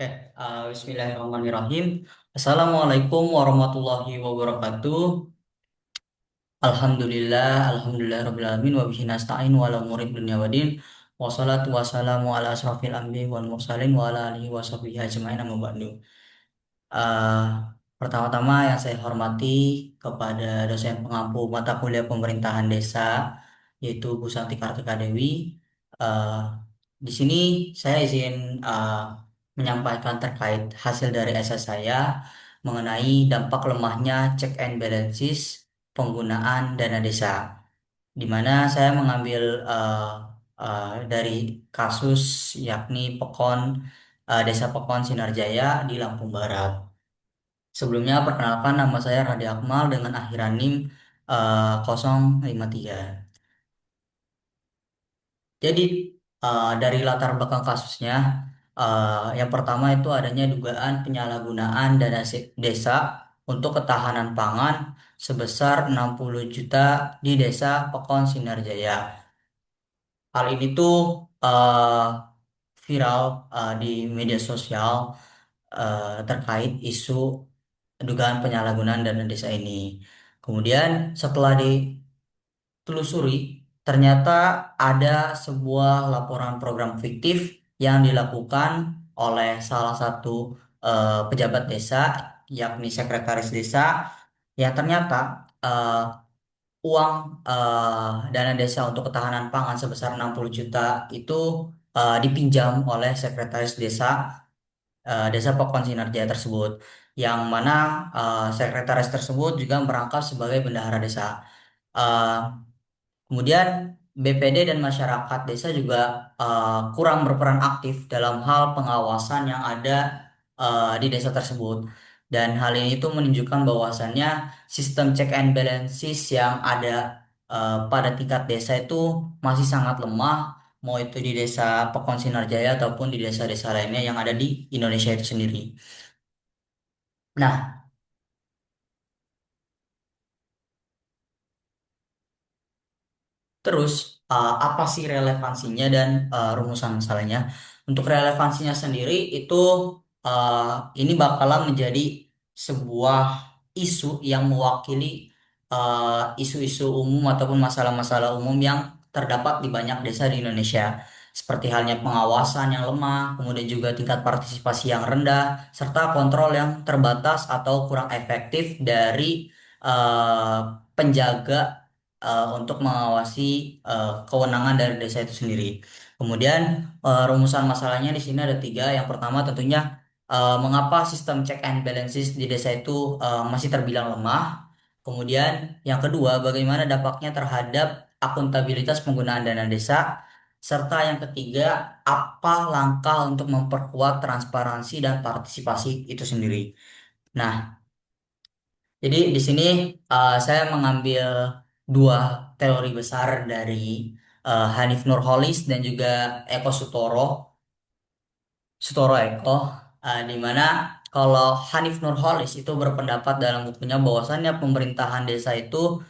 Bismillahirrahmanirrahim. Assalamualaikum warahmatullahi wabarakatuh. Alhamdulillah rabbil alamin wa bihi nasta'in wa ala umuri dunya waddin. Wassalatu wassalamu ala asrafil anbiya'i wal mursalin wa ala alihi wa sahbihi ajmain amma ba'du. Eh, Pertama-tama yang saya hormati kepada dosen pengampu mata kuliah pemerintahan desa, yaitu Bu Santi Kartika Dewi. Eh, di sini saya izin eh, menyampaikan terkait hasil dari esai saya mengenai dampak lemahnya check and balances penggunaan dana desa, di mana saya mengambil dari kasus yakni Desa Pekon Sinarjaya di Lampung Barat. Sebelumnya perkenalkan, nama saya Radi Akmal dengan akhiran NIM 053. Jadi dari latar belakang kasusnya, yang pertama itu adanya dugaan penyalahgunaan desa untuk ketahanan pangan sebesar 60 juta di Desa Pekon Sinarjaya. Hal ini tuh eh, viral di media sosial terkait isu dugaan penyalahgunaan dana desa ini. Kemudian setelah ditelusuri, ternyata ada sebuah laporan program fiktif yang dilakukan oleh salah satu pejabat desa, yakni sekretaris desa, yang ternyata uang dana desa untuk ketahanan pangan sebesar 60 juta itu dipinjam oleh sekretaris desa Desa Pokon Sinarjaya tersebut, yang mana sekretaris tersebut juga merangkap sebagai bendahara desa. Eh, Kemudian BPD dan masyarakat desa juga kurang berperan aktif dalam hal pengawasan yang ada di desa tersebut. Dan hal ini tuh menunjukkan bahwasannya sistem check and balances yang ada pada tingkat desa itu masih sangat lemah, mau itu di desa Pekon Sinarjaya ataupun di desa-desa lainnya yang ada di Indonesia itu sendiri. Nah, terus, apa sih relevansinya dan rumusan masalahnya? Untuk relevansinya sendiri itu uh, ini bakalan menjadi sebuah isu yang mewakili isu-isu umum ataupun masalah-masalah umum yang terdapat di banyak desa di Indonesia. Seperti halnya pengawasan yang lemah, kemudian juga tingkat partisipasi yang rendah, serta kontrol yang terbatas atau kurang efektif dari penjaga untuk mengawasi kewenangan dari desa itu sendiri. Kemudian rumusan masalahnya di sini ada tiga. Yang pertama tentunya mengapa sistem check and balances di desa itu masih terbilang lemah. Kemudian yang kedua, bagaimana dampaknya terhadap akuntabilitas penggunaan dana desa. Serta yang ketiga, apa langkah untuk memperkuat transparansi dan partisipasi itu sendiri. Nah, jadi di sini saya mengambil dua teori besar dari Hanif Nurholis dan juga Eko Sutoro Eko, di mana kalau Hanif Nurholis itu berpendapat dalam bukunya bahwasannya pemerintahan desa itu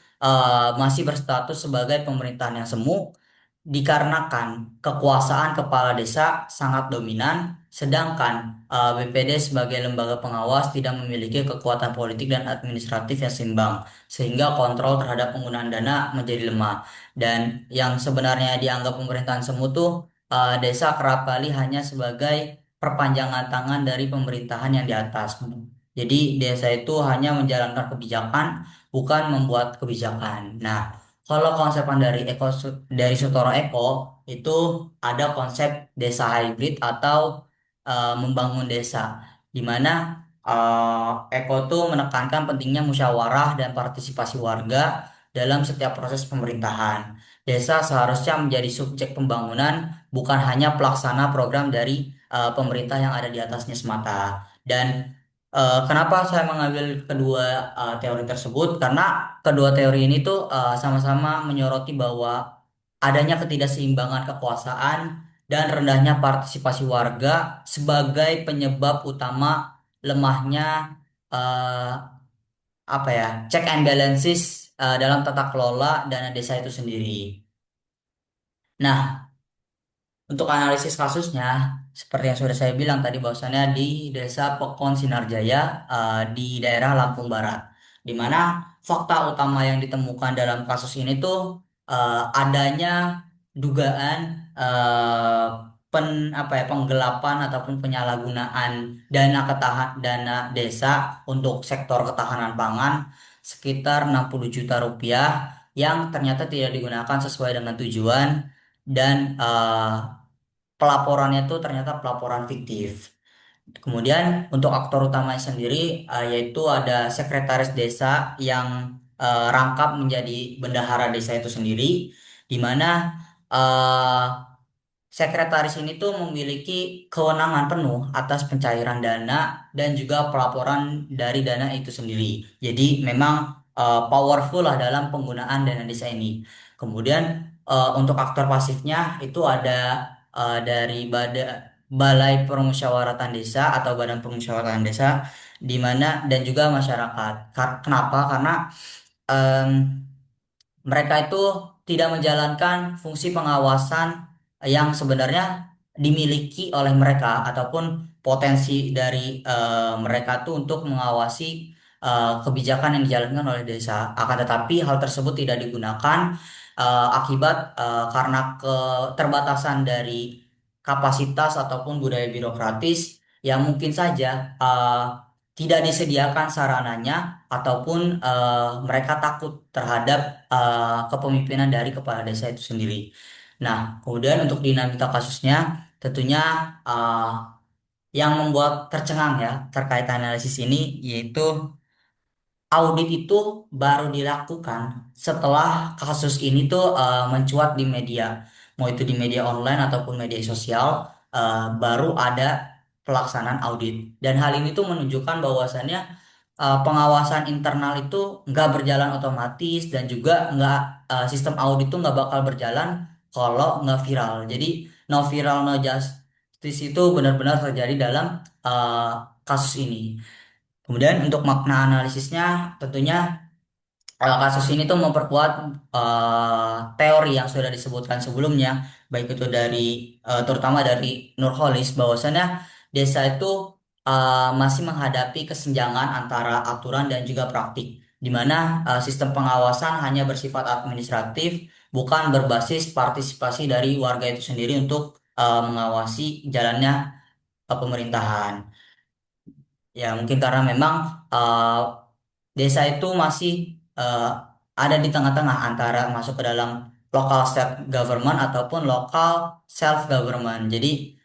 masih berstatus sebagai pemerintahan yang semu dikarenakan kekuasaan kepala desa sangat dominan, sedangkan BPD sebagai lembaga pengawas tidak memiliki kekuatan politik dan administratif yang seimbang, sehingga kontrol terhadap penggunaan dana menjadi lemah. Dan yang sebenarnya dianggap pemerintahan semu tuh desa kerap kali hanya sebagai perpanjangan tangan dari pemerintahan yang di atas. Jadi desa itu hanya menjalankan kebijakan, bukan membuat kebijakan. Nah, kalau konsepan dari Sutoro Eko itu ada konsep desa hybrid atau membangun desa, di mana Eko tuh menekankan pentingnya musyawarah dan partisipasi warga dalam setiap proses pemerintahan. Desa seharusnya menjadi subjek pembangunan, bukan hanya pelaksana program dari pemerintah yang ada di atasnya semata. Dan kenapa saya mengambil kedua teori tersebut? Karena kedua teori ini tuh sama-sama menyoroti bahwa adanya ketidakseimbangan kekuasaan dan rendahnya partisipasi warga sebagai penyebab utama lemahnya eh, apa ya, check and balances dalam tata kelola dana desa itu sendiri. Nah, untuk analisis kasusnya, seperti yang sudah saya bilang tadi bahwasannya di Desa Pekon Sinarjaya di daerah Lampung Barat, di mana fakta utama yang ditemukan dalam kasus ini tuh adanya dugaan eh, apa ya penggelapan ataupun penyalahgunaan dana desa untuk sektor ketahanan pangan sekitar 60 juta rupiah yang ternyata tidak digunakan sesuai dengan tujuan dan pelaporannya itu ternyata pelaporan fiktif. Kemudian untuk aktor utamanya sendiri yaitu ada sekretaris desa yang rangkap menjadi bendahara desa itu sendiri, di mana eh, sekretaris ini tuh memiliki kewenangan penuh atas pencairan dana dan juga pelaporan dari dana itu sendiri. Jadi memang powerful lah dalam penggunaan dana desa ini. Kemudian untuk aktor pasifnya itu ada dari Balai Permusyawaratan Desa atau Badan Permusyawaratan Desa di mana dan juga masyarakat. Kenapa? Karena em, mereka itu tidak menjalankan fungsi pengawasan yang sebenarnya dimiliki oleh mereka ataupun potensi dari mereka tuh untuk mengawasi kebijakan yang dijalankan oleh desa. Akan tetapi hal tersebut tidak digunakan akibat karena keterbatasan dari kapasitas ataupun budaya birokratis yang mungkin saja tidak disediakan sarananya ataupun mereka takut terhadap kepemimpinan dari kepala desa itu sendiri. Nah, kemudian untuk dinamika kasusnya, tentunya uh, yang membuat tercengang ya terkait analisis ini yaitu audit itu baru dilakukan setelah kasus ini tuh mencuat di media, mau itu di media online ataupun media sosial, baru ada pelaksanaan audit. Dan hal ini tuh menunjukkan bahwasannya pengawasan internal itu nggak berjalan otomatis dan juga nggak sistem audit itu nggak bakal berjalan kalau nggak viral. Jadi no viral no justice itu benar-benar terjadi dalam uh, kasus ini. Kemudian untuk makna analisisnya tentunya kasus ini tuh memperkuat teori yang sudah disebutkan sebelumnya, baik itu dari terutama dari Nurholis bahwasannya desa itu masih menghadapi kesenjangan antara aturan dan juga praktik, di mana sistem pengawasan hanya bersifat administratif, bukan berbasis partisipasi dari warga itu sendiri untuk mengawasi jalannya pemerintahan. Ya, mungkin karena memang desa itu masih eh, ada di tengah-tengah antara masuk ke dalam local state government ataupun local self government. Jadi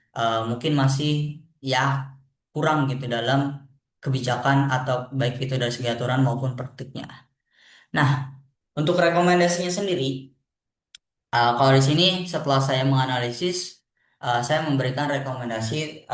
mungkin masih ya kurang gitu dalam kebijakan atau baik itu dari segi aturan maupun praktiknya. Nah, untuk rekomendasinya sendiri, kalau di sini setelah saya menganalisis, saya memberikan rekomendasi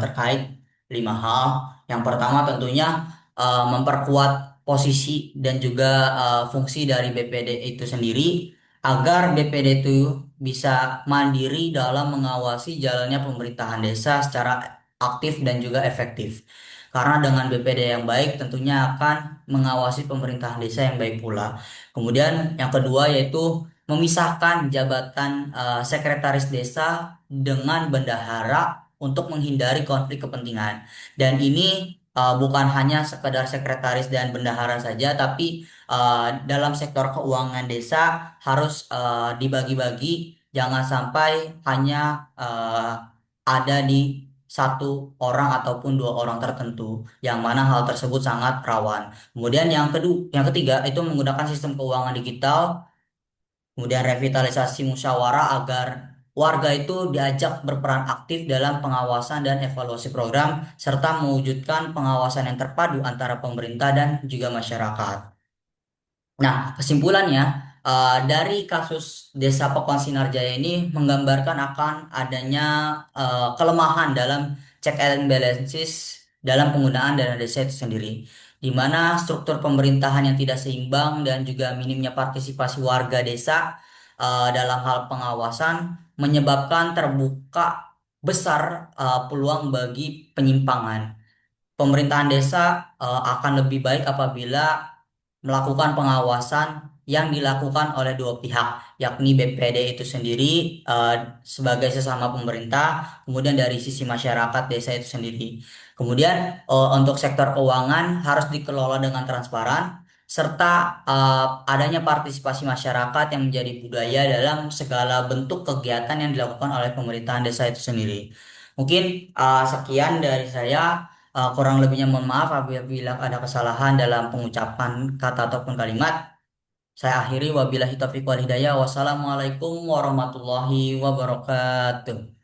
terkait 5 hal. Yang pertama tentunya memperkuat posisi dan juga fungsi dari BPD itu sendiri agar BPD itu bisa mandiri dalam mengawasi jalannya pemerintahan desa secara aktif dan juga efektif. Karena dengan BPD yang baik tentunya akan mengawasi pemerintahan desa yang baik pula. Kemudian yang kedua yaitu memisahkan jabatan sekretaris desa dengan bendahara untuk menghindari konflik kepentingan. Dan ini bukan hanya sekedar sekretaris dan bendahara saja, tapi dalam sektor keuangan desa harus dibagi-bagi, jangan sampai hanya ada di satu orang ataupun 2 orang tertentu, yang mana hal tersebut sangat rawan. Kemudian yang ketiga itu menggunakan sistem keuangan digital. Kemudian revitalisasi musyawarah agar warga itu diajak berperan aktif dalam pengawasan dan evaluasi program serta mewujudkan pengawasan yang terpadu antara pemerintah dan juga masyarakat. Nah, kesimpulannya dari kasus Desa Pekon Sinarjaya ini menggambarkan akan adanya kelemahan dalam check and balances dalam penggunaan dana desa itu sendiri, di mana struktur pemerintahan yang tidak seimbang dan juga minimnya partisipasi warga desa dalam hal pengawasan menyebabkan terbuka besar peluang bagi penyimpangan. Pemerintahan desa akan lebih baik apabila melakukan pengawasan yang dilakukan oleh dua pihak, yakni BPD itu sendiri eh, sebagai sesama pemerintah, kemudian dari sisi masyarakat desa itu sendiri. Kemudian untuk sektor keuangan harus dikelola dengan transparan serta adanya partisipasi masyarakat yang menjadi budaya dalam segala bentuk kegiatan yang dilakukan oleh pemerintahan desa itu sendiri. Mungkin sekian dari saya. Kurang lebihnya mohon maaf apabila ada kesalahan dalam pengucapan kata ataupun kalimat. Saya akhiri wabillahi taufiq wal hidayah. Wassalamualaikum warahmatullahi wabarakatuh.